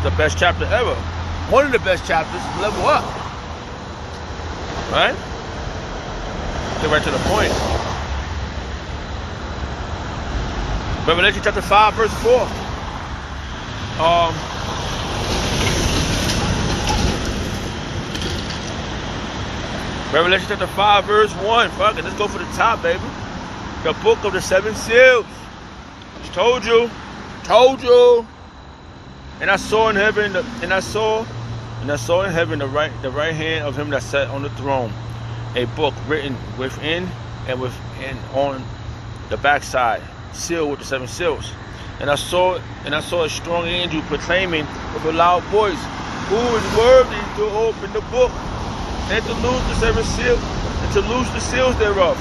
the best chapter ever. One of the best chapters, level up. Right? Get right to the point. Revelation chapter 5, verse 4. Revelation chapter 5, verse 1. Fuck it, let's go for the top, baby. The book of the seven seals. Told you. And I saw in heaven, the right hand of him that sat on the throne, a book written within and on the backside, sealed with the seven seals. And I saw a strong angel proclaiming with a loud voice, "Who is worthy to open the book and to loose the seven seals and to loose the seals thereof?"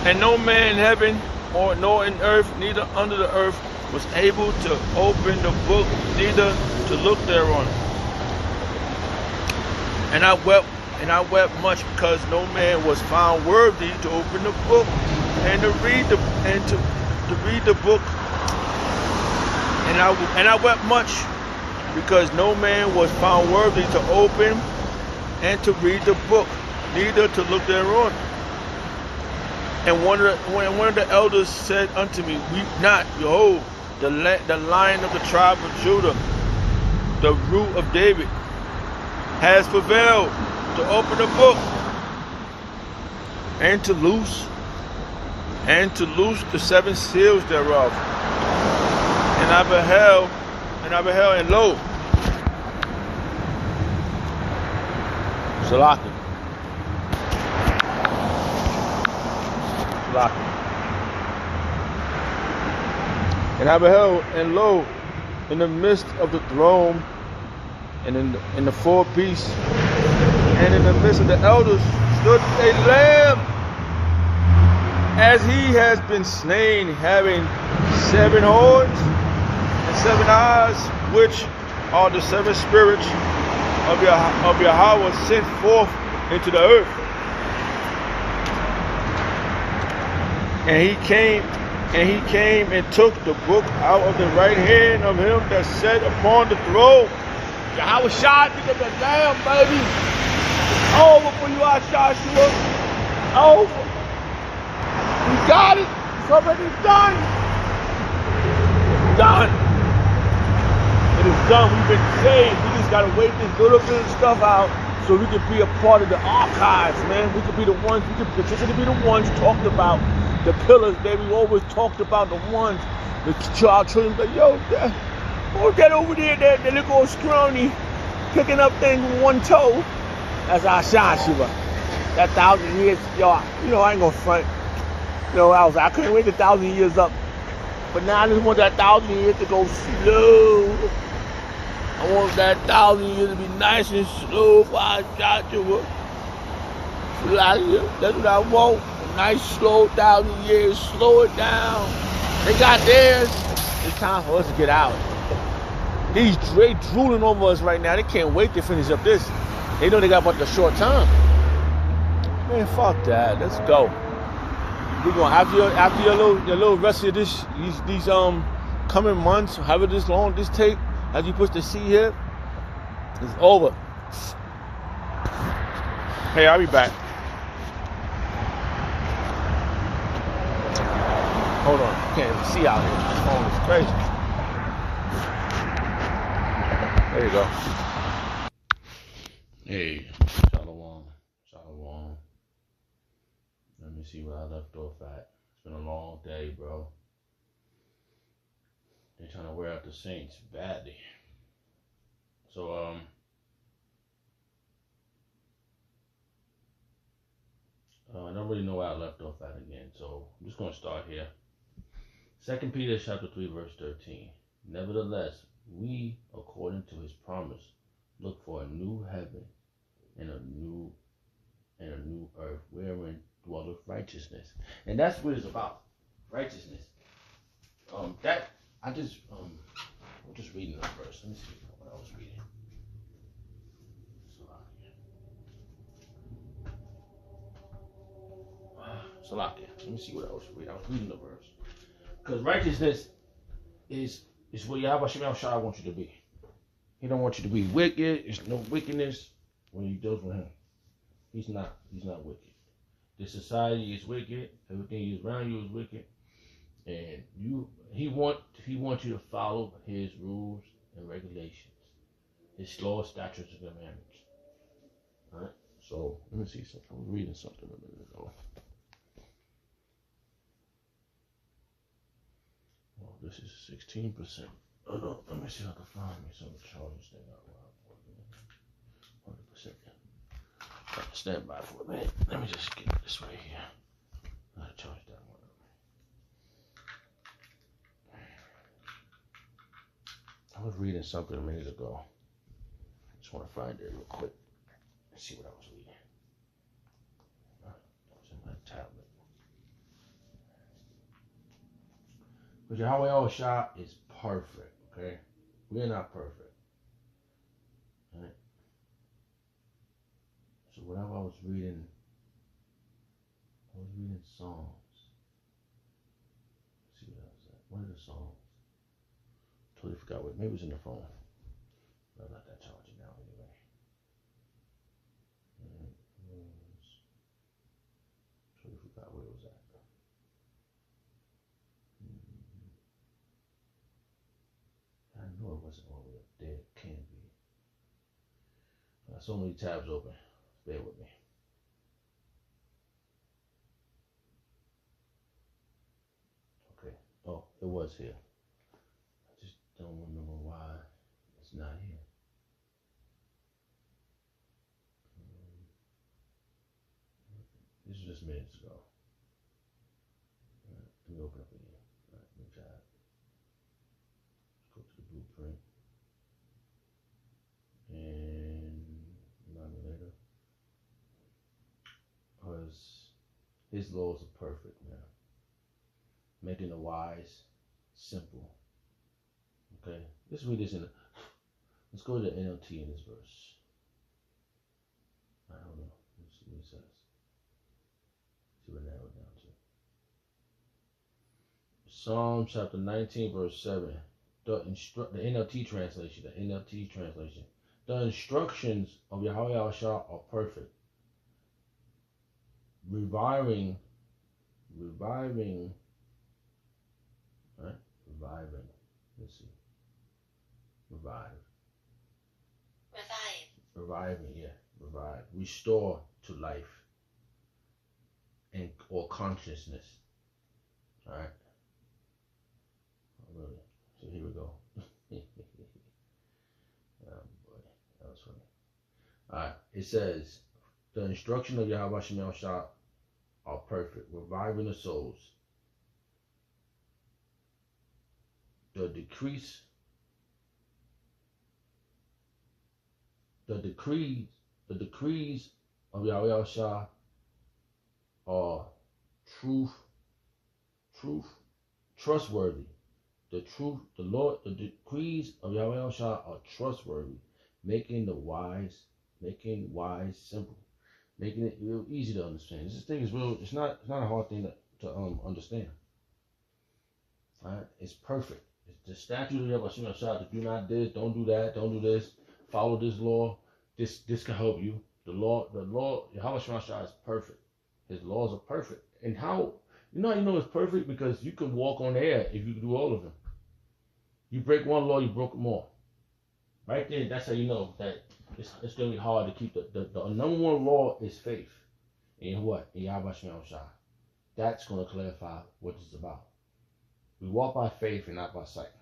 And no man in heaven nor in earth, neither under the earth, was able to open the book, neither to look thereon. And I wept much, because no man was found worthy to open the book and to read the book. And I wept much, because no man was found worthy to open and to read the book, neither to look thereon. And one of the elders said unto me, "Weep not, behold, the Lion of the tribe of Judah, the root of David, has prevailed to open the book and to loose the seven seals thereof." And I beheld, and lo, Salaki. And I beheld, and lo, in the midst of the throne, and in the four beasts, and in the midst of the elders, stood a lamb, as he has been slain, having 7 horns and 7 eyes, which are the 7 spirits of Yahweh sent forth into the earth. And he came and took the book out of the right hand of him that sat upon the throne. Yahweh shot to the lamb, baby. Over for you, Joshua. Over. We got it. It's already done. Done. It is done. We've been saved. We just gotta wait this little bit of stuff out so we can be a part of the archives, man. We could be the ones. We could potentially be the ones talked about. The pillars, baby. We always talked about the ones. Our children like, yo, who's that over there? That little scrawny picking up things with one toe. That's our Joshua. That 1,000 years, yo. I ain't gonna front. I couldn't wait 1,000 years up. But now I just want that 1,000 years to go slow. I want that 1,000 years to be nice and slow for our Joshua. That's what I want. Nice, slow 1,000 years, slow it down. They got theirs. It's time for us to get out. They drooling over us right now. They can't wait to finish up this. They know they got about a short time. Man, fuck that. Let's go. We're gonna after your little rest of these coming months, however this long this take, as you push the C here, it's over. Hey, I'll be back. Hold on, you can't even see out here. This phone is crazy. There you go. Hey, Shalom. Let me see where I left off at. It's been a long day, bro. They're trying to wear out the Saints badly. So, I don't really know where I left off at again, so I'm just going to start here. 2 Peter chapter 3, verse 13. Nevertheless, we, according to his promise, look for a new heaven and a new earth wherein dwelleth righteousness. And that's what it's about. Righteousness. I'm just reading the verse. Let me see what I was reading. Salakia. Let me see what I was reading. I was reading the verse. Because righteousness is what Yahweh Shem Shai wants you to be. He don't want you to be wicked. There's no wickedness when he deals with him. He's not wicked. This society is wicked. Everything around you is wicked. And he wants you to follow his rules and regulations, his laws, statutes, and commandments. All right. So let me see something. I was reading something a minute ago. Well, this is 16%. Oh no, let me see if I can find me some charges thing out loud. 100%. Stand by for a minute. Let me just get this right here. I gotta charge that one up. I was reading something a minute ago. Just want to find it real quick and see what I was reading. It was in my tablet. But Yahweh Al-Shah is perfect, okay? We're not perfect. Alright? So whenever I was reading Psalms. Let's see what else that. One of the Psalms. Totally forgot what. Maybe it was in the phone. No, not that charging now anyway. Totally forgot where it was at. I know it wasn't all the way up there. It can be. I got so many tabs open. Bear with me. Okay. Oh, it was here. I just don't remember why it's not here. This was just minutes ago. Right, let me open up again. All right, let me try it. Let's go to the blueprint. And remind me later. Because his laws are perfect, man. Making the wise simple. Okay? Let's read this let's go to the NLT in this verse. I don't know. Let's see what it says. See what it narrowed down to. Psalm chapter 19, verse 7. The NLT translation. The instructions of Yahweh Al-Shah are perfect. Reviving. Right? Reviving. Let's see. Reviving, yeah. Revive. Restore to life. Or consciousness. Alright? Oh, really? So here we go. Oh boy. That was funny. Alright. It says, the instruction of Yahweh Shem Shah are perfect, reviving the souls. The decrees of Yahweh Al-Shah are trustworthy. The decrees of Yahweh Al-Shah are trustworthy, making wise simple, making it real easy to understand. This thing is real. It's not a hard thing to understand. All right, it's perfect. It's the statute of Yahweh Shem Shah to do not this, don't do that, don't do this, follow this law. This can help you. The law, Yahweh Shem Shah is perfect. His laws are perfect. And how you know it's perfect? Because you can walk on air if you do all of them. You break one law, you broke them all. Right there, that's how you know that it's going to be hard to keep the number one law is faith. In what? In Yahweh Shem Shah. That's going to clarify what it's about. We walk by faith and not by sight.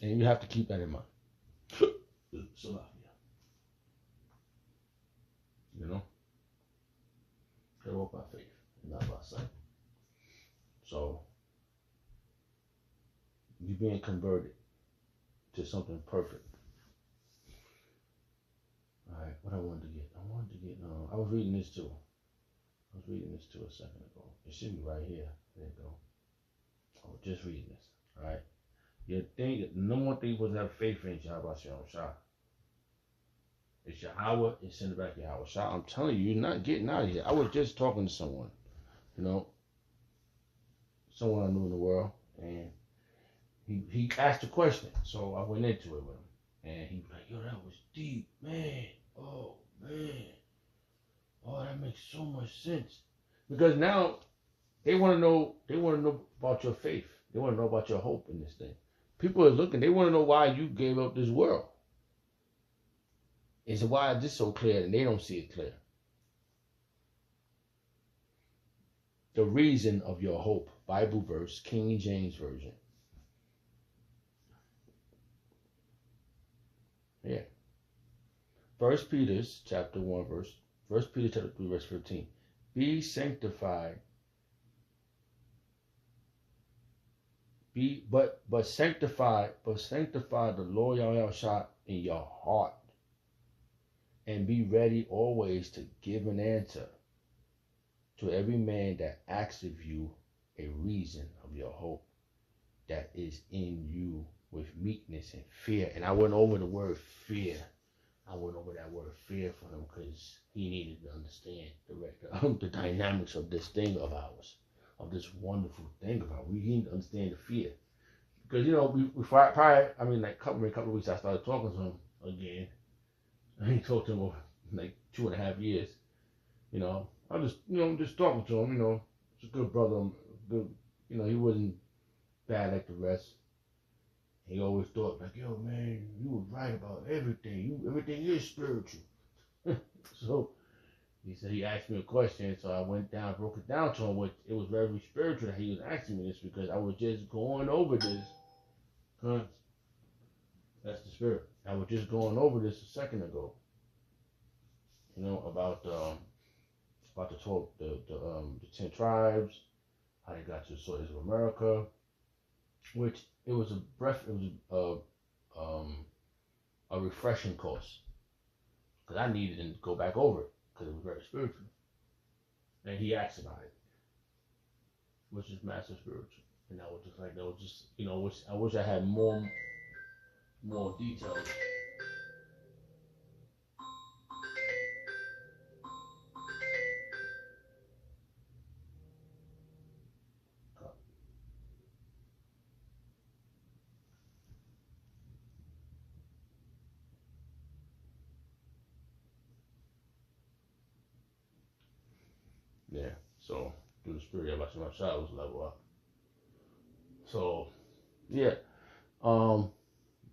And you have to keep that in mind. You know? They walk by faith and not by sight. So, you're being converted to something perfect. Alright, what I wanted to get. I was reading this too. A second ago. It should be right here. There you go. I was just reading this. Alright. The number one thing was to have faith in Yahweh Shem Shah. It's Yahweh, it's send it back to Yahweh Shah. I'm telling you, you're not getting out of here. I was just talking to someone, someone I knew in the world, and he asked a question, so I went into it with him, and he was like, "Yo, that was deep, man. Oh man, oh that makes so much sense." Because now they want to know about your faith. They want to know about your hope in this thing. People are looking. They want to know why you gave up this world. Is why is this so clear and they don't see it clear? The reason of your hope. Bible verse, King James Version. Yeah. 1 Peter chapter 1 verse. 1 Peter chapter 3 verse 15. Be sanctified. But sanctify the Lord Yahweh in your heart, and be ready always to give an answer to every man that asks of you a reason of your hope that is in you with meekness and fear. And I went over the word fear. I went over that word fear for him because he needed to understand the dynamics of this thing of ours, of this wonderful thing of ours. We need to understand the fear. Because, you know, prior, I mean, like a couple of weeks, I started talking to him again. I ain't talked to him over like 2.5 years. You know, I just talking to him, you know. He's a good brother. Good, you know, he wasn't bad like the rest. He always thought, like, yo, man, you were right about everything. Everything is spiritual. So, he said he asked me a question, so I went down, broke it down to him. It was very spiritual that he was asking me this because I was just going over this. Huh? That's the spirit. I was just going over this a second ago. You know, about the 10 tribes, how they got to the soils of America, which it was a refreshing course because I needed to go back over it because it was very spiritual. And he asked about it, which is massive spiritual. And I was just like, you know, I wish I had more details. Yeah, so through the spirit of my shadows level up. So, yeah,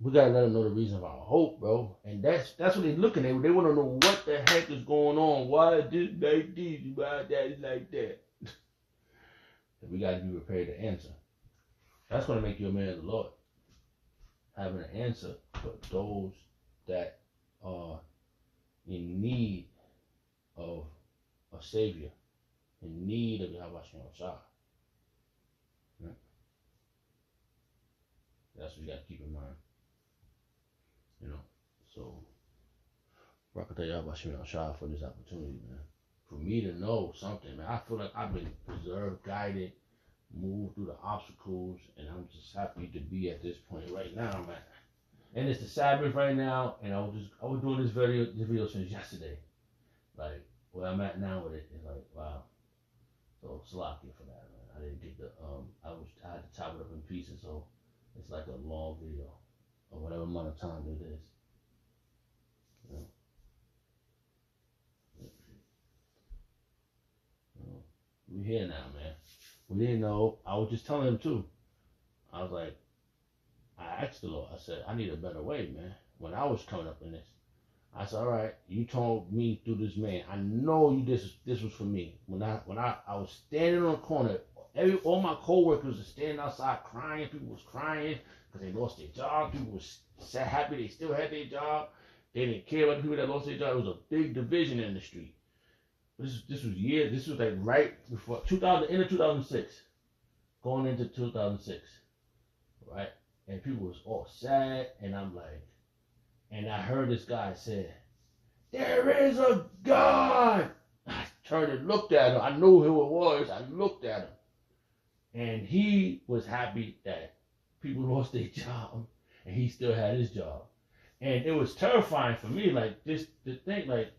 we gotta let them know the reason of our hope, bro. And that's what they're looking at. They want to know what the heck is going on. Why is this like this? Why that is like that? And we gotta be prepared to answer. That's gonna make you a man of the Lord. Having an answer for those that are in need of a savior, in need of Yahweh Shah. Right? That's what you got to keep in mind. You know, so Rakata Yahweh Shah for this opportunity, man. For me to know something, man. I feel like I've been preserved, guided, moved through the obstacles, and I'm just happy to be at this point right now, man. And it's the Sabbath right now, and I was doing this video since yesterday. Like where I'm at now with it is like, wow. So Salakia for that, man. I didn't get I had to chop it up in pieces, so it's like a long video or whatever amount of time it is. You know? We here now, man. We didn't know. I was just telling him too. I was like, I asked the Lord. I said, I need a better way, man. When I was coming up in this, I said, all right, you told me through this man. I know this was for me. When I was standing on the corner, all my coworkers were standing outside crying. People was crying because they lost their job. People was sad, happy they still had their job. They didn't care about the people that lost their job. It was a big division in the street. This was years. This was like right before end of 2006, going into 2006, right? And people was all sad, and I'm like, and I heard this guy say, "There is a God." I turned and looked at him. I knew who it was. I looked at him, and he was happy that people lost their job, and he still had his job. And it was terrifying for me, like just to think, like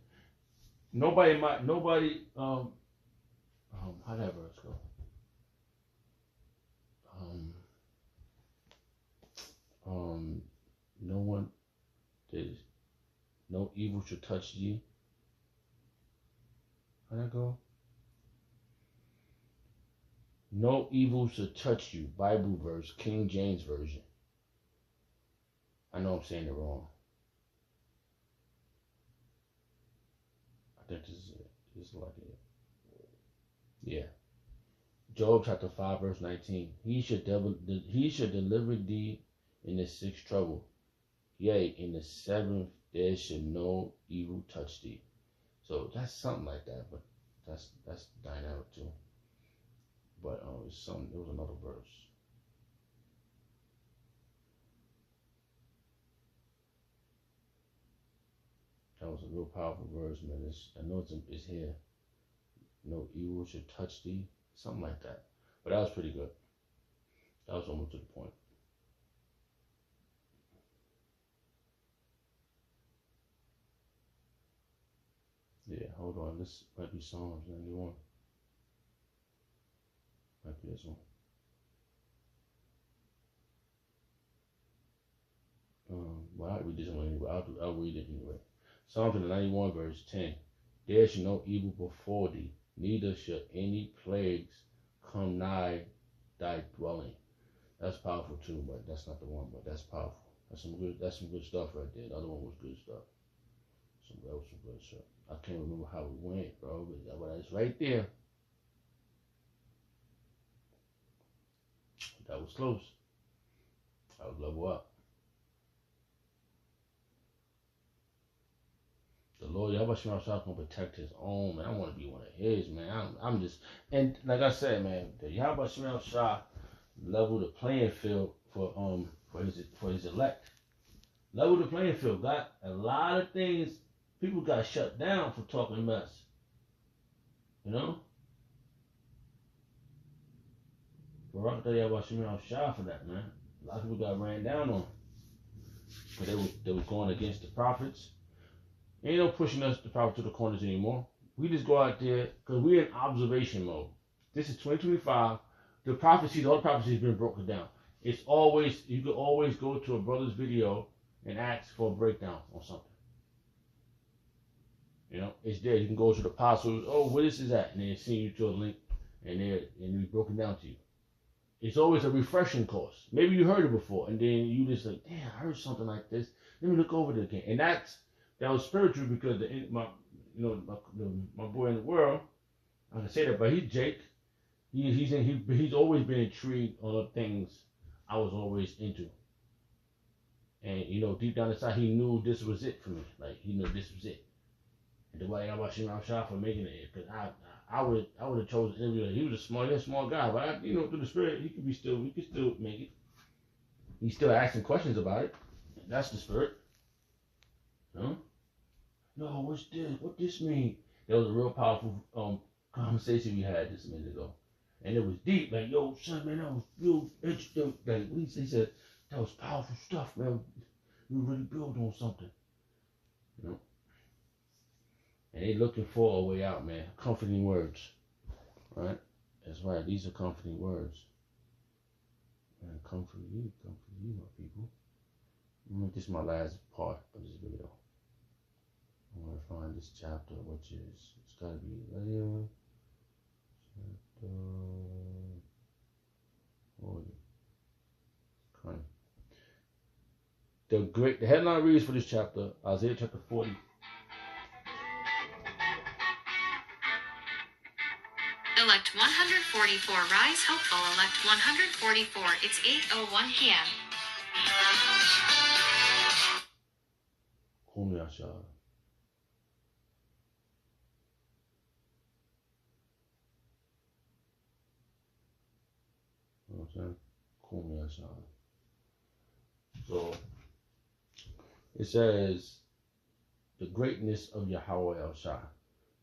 nobody, how that verse go? evil should touch thee. How'd that go? No evil should touch you. Bible verse, King James Version. I know I'm saying it wrong. I think this is it. This is like it. Yeah. Job chapter 5 verse 19. He should deliver thee in the sixth trouble. Yea, in the seventh there should no evil touch thee. So that's something like that, but that's dynamic too. But it was another verse. That was a real powerful verse, man. I know it's here. No evil should touch thee. Something like that. But that was pretty good. That was almost to the point. Yeah, hold on. This might be Psalms 91. Might be this one. Well, I'll read this one anyway. I'll read it anyway. Psalms 91 verse 10. There shall no evil befall thee, neither shall any plagues come nigh thy dwelling. That's powerful too, but that's not the one, but that's powerful. That's some good stuff right there. The other one was good stuff. That was some good stuff. I can't remember how it went, bro, but it's right there. That was close. I was level up. The Lord Yahweh Shema Shah gonna protect his own, man. I want to be one of his, man. I'm just, and like I said, man, the Yahweh Shema Shah leveled the playing field for his elect. Leveled the playing field. Got a lot of things. People got shut down for talking mess. You know? Barak Yahweh Shema Shah for that, man. A lot of people got ran down on. But they was going against the prophets. Ain't no pushing us the prophet to the corners anymore. We just go out there because we're in observation mode. This is 2025. The prophecies, all the prophecies been broken down. It's always, you can always go to a brother's video and ask for a breakdown on something. You know, it's there. You can go to the apostles. Oh, where this is at, and they send you to a link, and it's broken down to you. It's always a refreshing course. Maybe you heard it before, and then you just like, damn, I heard something like this. Let me look over it again. And that was spiritual because my boy in the world, I can say that, but he's Jake. He's always been intrigued on the things I was always into. And deep down inside, he knew this was it for me. Like he knew this was it. And the way I watched him outside for making it, because I would have chosen him. He was a small guy, but through the spirit, he could still make it. He's still asking questions about it. That's the spirit. Huh? No, what's this? What this mean? That was a real powerful conversation we had just a minute ago. And it was deep, like, yo, son, man, that was real interesting. Like, he said, that was powerful stuff, man. We really build on something. And they looking for a way out, man. Comforting words. Right? That's right. These are comforting words. Man, comfort you, my people. This is my last part of this video. I want to find this chapter, which is, it's got to be Isaiah chapter 40. The headline reads for this chapter, Isaiah chapter 40. Elect 144, rise hopeful, elect 144, it's 8:01 p.m. Kumyasha. You know what I'm saying? Kumyasha. So, it says, the greatness of Yahweh El Shai.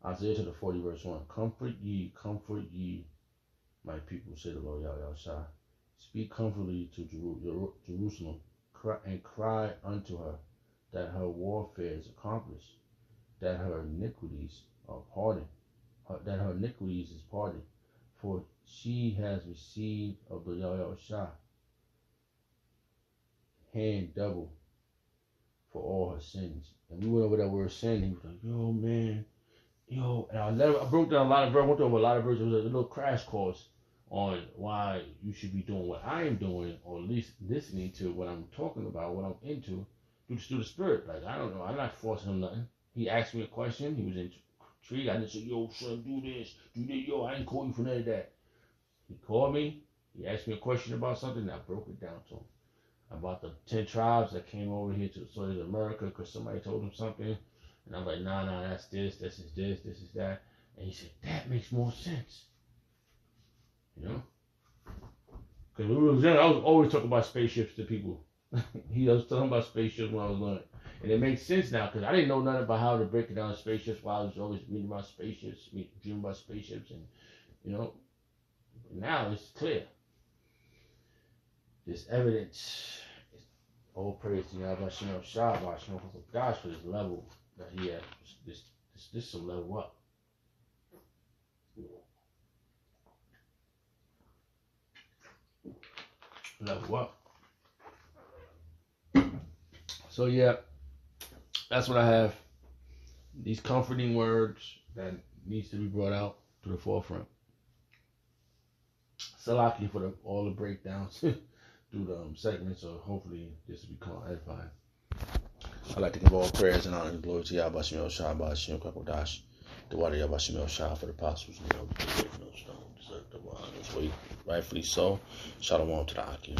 Isaiah chapter 40 verse 1. Comfort ye, my people, say the Lord Yahweh El Shai. Speak comfortably to Jerusalem, and cry unto her that her warfare is accomplished, that her iniquities are pardoned, that her iniquities is pardoned, for she has received of the Yahweh El Shai hand double for all her sins. And we went over that word sin. He was like, yo, man. Yo. And I broke down a lot of verses. I went over a lot of verses. It was a little crash course on why you should be doing what I am doing, or at least listening to what I'm talking about, what I'm into, through the Spirit. Like, I don't know. I'm not forcing him nothing. He asked me a question. He was intrigued. I didn't say, yo, son, do this, do that. Yo, I didn't call you for none of that. He called me. He asked me a question about something, and I broke it down to him. About the 10 tribes that came over here to Southern America because somebody told him something. And I'm like, nah, that's this is that. And he said, that makes more sense. You know? Because when we were young, I was always talking about spaceships to people. He was talking about spaceships when I was learning. And it makes sense now because I didn't know nothing about how to break it down spaceships while I was always reading about spaceships, dreaming about spaceships. And, you know, now it's clear. There's evidence. All praise to Yahweh Shem Shah, gosh, for this level that he has. This will level up. Level up. So yeah, that's what I have. These comforting words that needs to be brought out to the forefront. Salaki for all the breakdowns through the segments, so hopefully this will become edifying. I'd like to give all prayers and honor and glory to Yahweh Shem Shah, Ba'ashim Kakodash, the water Yahweh Shem Shah for the apostles and the elders, the stone, deserve the honors, rightfully so. Shalom to the Akim.